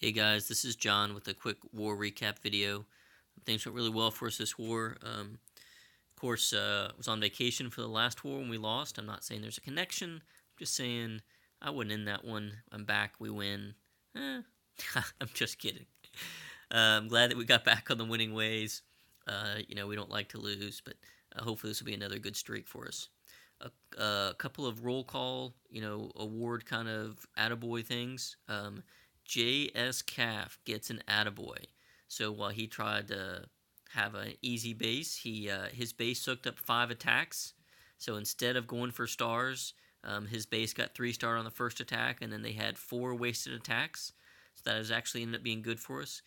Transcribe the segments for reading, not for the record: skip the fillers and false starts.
Hey guys, this is John with a quick war recap video. Things went really well for us this war. Of course, was on vacation for the last war when we lost. I'm not saying there's a connection. I'm just saying I wouldn't end that one. I'm back. We win. I'm just kidding. I'm glad that we got back on the winning ways. We don't like to lose, but hopefully this will be another good streak for us. A couple of roll call, award kind of attaboy things. J.S. Calf gets an attaboy. So while he tried to have an easy base, his base soaked up 5 attacks. So instead of going for stars, his base got 3-star on the first attack, and then they had 4 wasted attacks. So that has actually ended up being good for us.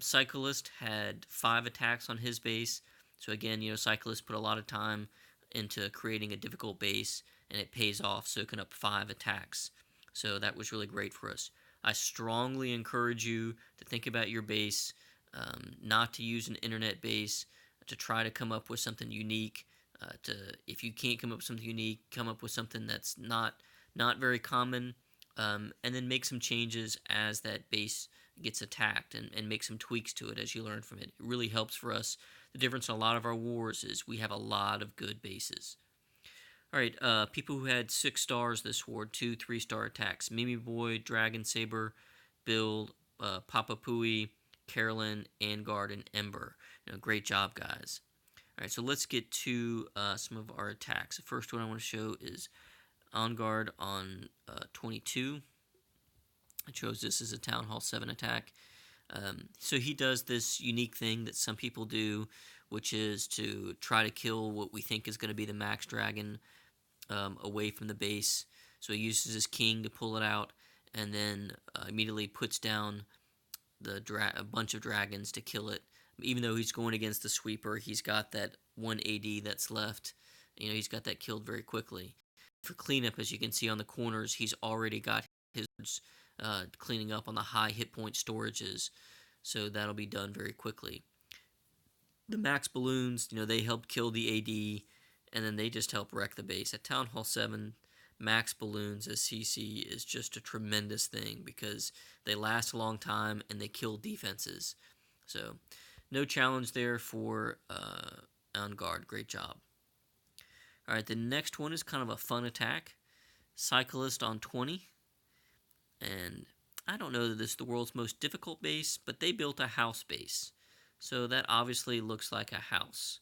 Cyclist had 5 attacks on his base. So again, Cyclist put a lot of time into creating a difficult base, and it pays off soaking up 5 attacks. So that was really great for us. I strongly encourage you to think about your base, not to use an internet base, to try to come up with something unique. If you can't come up with something unique, come up with something that's not very common, and then make some changes as that base gets attacked, and make some tweaks to it as you learn from it. It really helps for us. The difference in a lot of our wars is we have a lot of good bases. All right, people who had 6 stars this war, 2 3-star attacks: Mimi Boy, Dragon Saber, Bill, Papa Pooey, Carolyn, Angard, and Ember. Great job, guys. All right, so let's get to some of our attacks. The first one I want to show is Angard on 22. I chose this as a Town Hall 7 attack. So he does this unique thing that some people do, which is to try to kill what we think is going to be the max dragon away from the base. So he uses his king to pull it out, and then immediately puts down a bunch of dragons to kill it. Even though he's going against the sweeper, he's got that 1 AD that's left. He's got that killed very quickly. For cleanup, as you can see on the corners, he's already got his cleaning up on the high hit point storages. So that'll be done very quickly. The max balloons, they help kill the AD, and then they just help wreck the base. At Town Hall 7, max balloons as CC is just a tremendous thing because they last a long time and they kill defenses. So no challenge there for On Guard. Great job. All right, the next one is kind of a fun attack. Cyclist on 20. And I don't know that this is the world's most difficult base, but they built a house base. So that obviously looks like a house.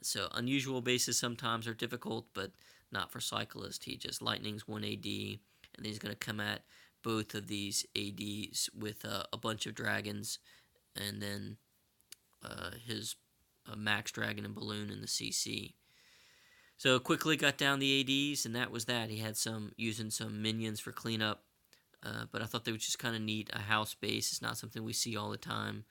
So unusual bases sometimes are difficult, but not for Cyclist. He just lightnings 1 AD, and then he's going to come at both of these ADs with a bunch of dragons, and then his max dragon and balloon in the CC. So quickly got down the ADs, and that was that. He had using some minions for cleanup, but I thought they were just kind of neat. A house base is not something we see all the time.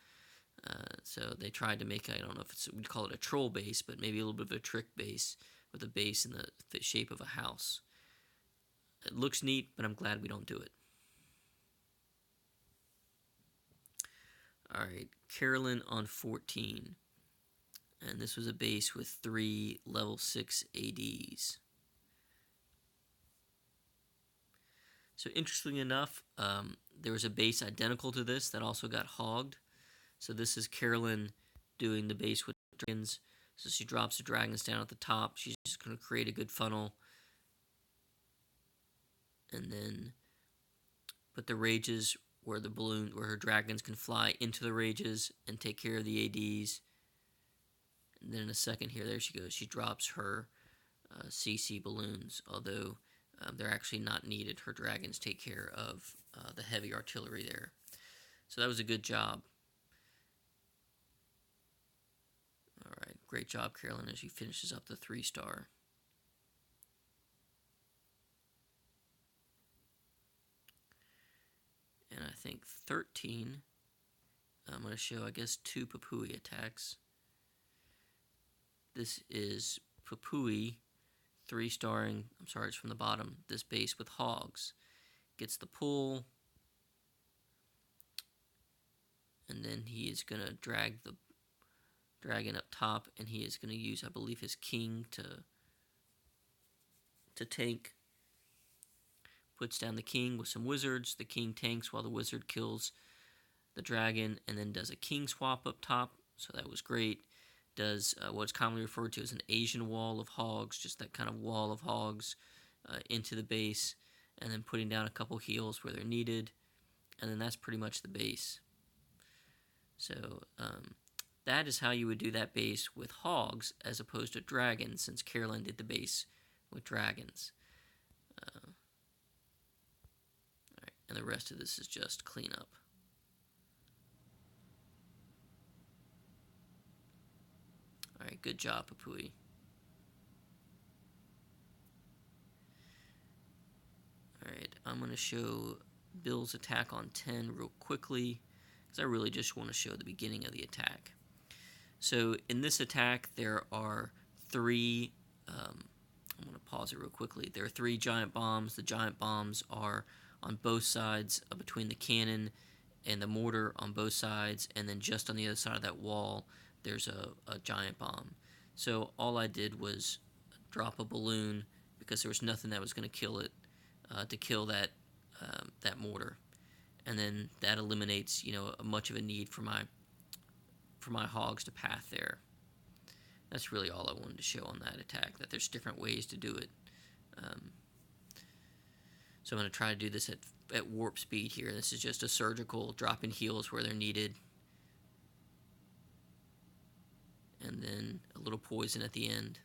So they tried to make, I don't know if we'd call it a troll base, but maybe a little bit of a trick base with a base in the shape of a house. It looks neat, but I'm glad we don't do it. Alright, Carolyn on 14. And this was a base with 3 level 6 ADs. So interestingly enough, there was a base identical to this that also got hogged. So this is Carolyn doing the base with dragons. So she drops the dragons down at the top. She's just going to create a good funnel. And then put the rages where her dragons can fly into the rages and take care of the ADs. And then in a second here, there she goes. She drops her CC balloons, although they're actually not needed. Her dragons take care of the heavy artillery there. So that was a good job. Alright, great job, Carolyn, as she finishes up the 3-star. And I think 13, I'm going to show, I guess, 2 Papui attacks. This is Papui 3-starring, I'm sorry, it's from the bottom, this base with hogs. Gets the pull, and then he is going to drag the dragon up top, and he is going to use, I believe, his king to tank. Puts down the king with some wizards. The king tanks while the wizard kills the dragon, and then does a king swap up top, so that was great. Does what's commonly referred to as an Asian wall of hogs, just that kind of wall of hogs into the base, and then putting down a couple heals where they're needed, and then that's pretty much the base. So that is how you would do that base with hogs as opposed to dragons, since Caroline did the base with dragons. Alright, and the rest of this is just cleanup. Alright, good job, Papui. Alright, I'm going to show Bill's attack on 10 real quickly, because I really just want to show the beginning of the attack. So in this attack, there are three, I'm going to pause it real quickly. There are three giant bombs. The giant bombs are on both sides between the cannon and the mortar on both sides, and then just on the other side of that wall, there's a giant bomb. So all I did was drop a balloon because there was nothing that was going to kill it, to kill that mortar, and then that eliminates much of a need for my hogs to path there. That's really all I wanted to show on that attack, that there's different ways to do it. So I'm going to try to do this at warp speed here. This is just a surgical, dropping heals where they're needed. And then a little poison at the end.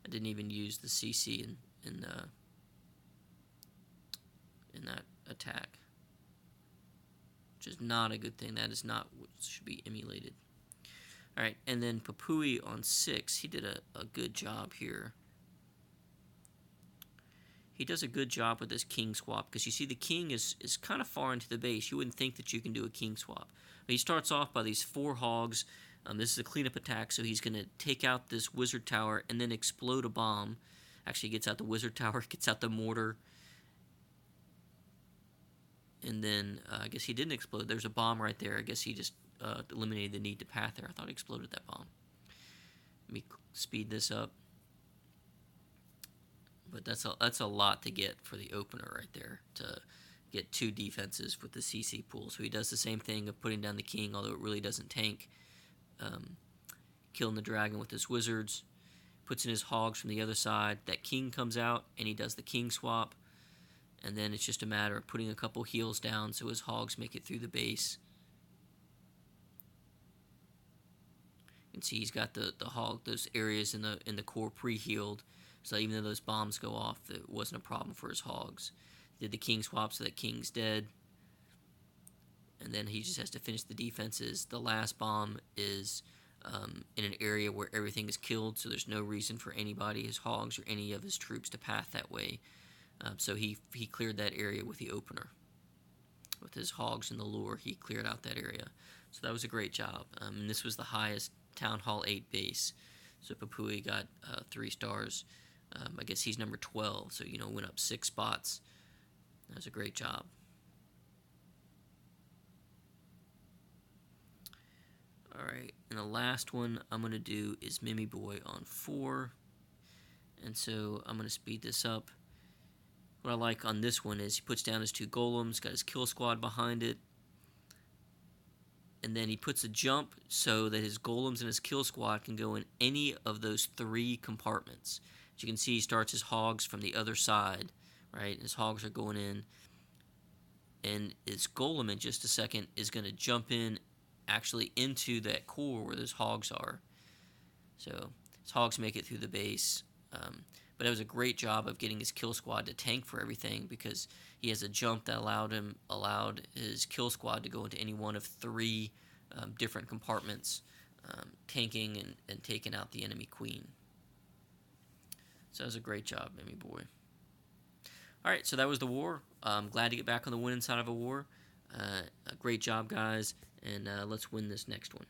I didn't even use the CC in that attack, which is not a good thing. That is not what should be emulated. Alright, and then Papui on 6, he did a good job here. He does a good job with this king swap, because you see the king is kind of far into the base. You wouldn't think that you can do a king swap. But he starts off by these 4 hogs. This is a cleanup attack, so he's going to take out this wizard tower and then explode a bomb. Actually, he gets out the wizard tower, gets out the mortar. And then, I guess he didn't explode. There's a bomb right there. I guess he just eliminated the need to path there. I thought he exploded that bomb. Let me speed this up. But that's a lot to get for the opener right there, to get 2 defenses with the CC pool. So he does the same thing of putting down the king, although it really doesn't tank. Killing the dragon with his wizards. Puts in his hogs from the other side. That king comes out, and he does the king swap. And then it's just a matter of putting a couple heals down so his hogs make it through the base. You can see he's got the hog, those areas in the core pre-healed. So even though those bombs go off, it wasn't a problem for his hogs. He did the king swap, so that king's dead. And then he just has to finish the defenses. The last bomb is in an area where everything is killed, so there's no reason for anybody, his hogs or any of his troops, to path that way. So he cleared that area with the opener. With his hogs and the lure, he cleared out that area. So that was a great job. And this was the highest Town Hall 8 base. So Papui got 3 stars. I guess he's number 12, so went up 6 spots. That was a great job. Alright, and the last one I'm going to do is Mimi Boy on 4. And so I'm going to speed this up. What I like on this one is he puts down his 2 golems, got his kill squad behind it. And then he puts a jump so that his golems and his kill squad can go in any of those 3 compartments. As you can see, he starts his hogs from the other side, right? His hogs are going in. And his golem in just a second is going to jump in actually into that core where those hogs are. So his hogs make it through the base. But it was a great job of getting his kill squad to tank for everything, because he has a jump that allowed his kill squad to go into any one of 3 different compartments, tanking and taking out the enemy queen. So that was a great job, Mimi Boy. Alright, so that was the war. I'm glad to get back on the winning side of a war. A great job, guys, and let's win this next one.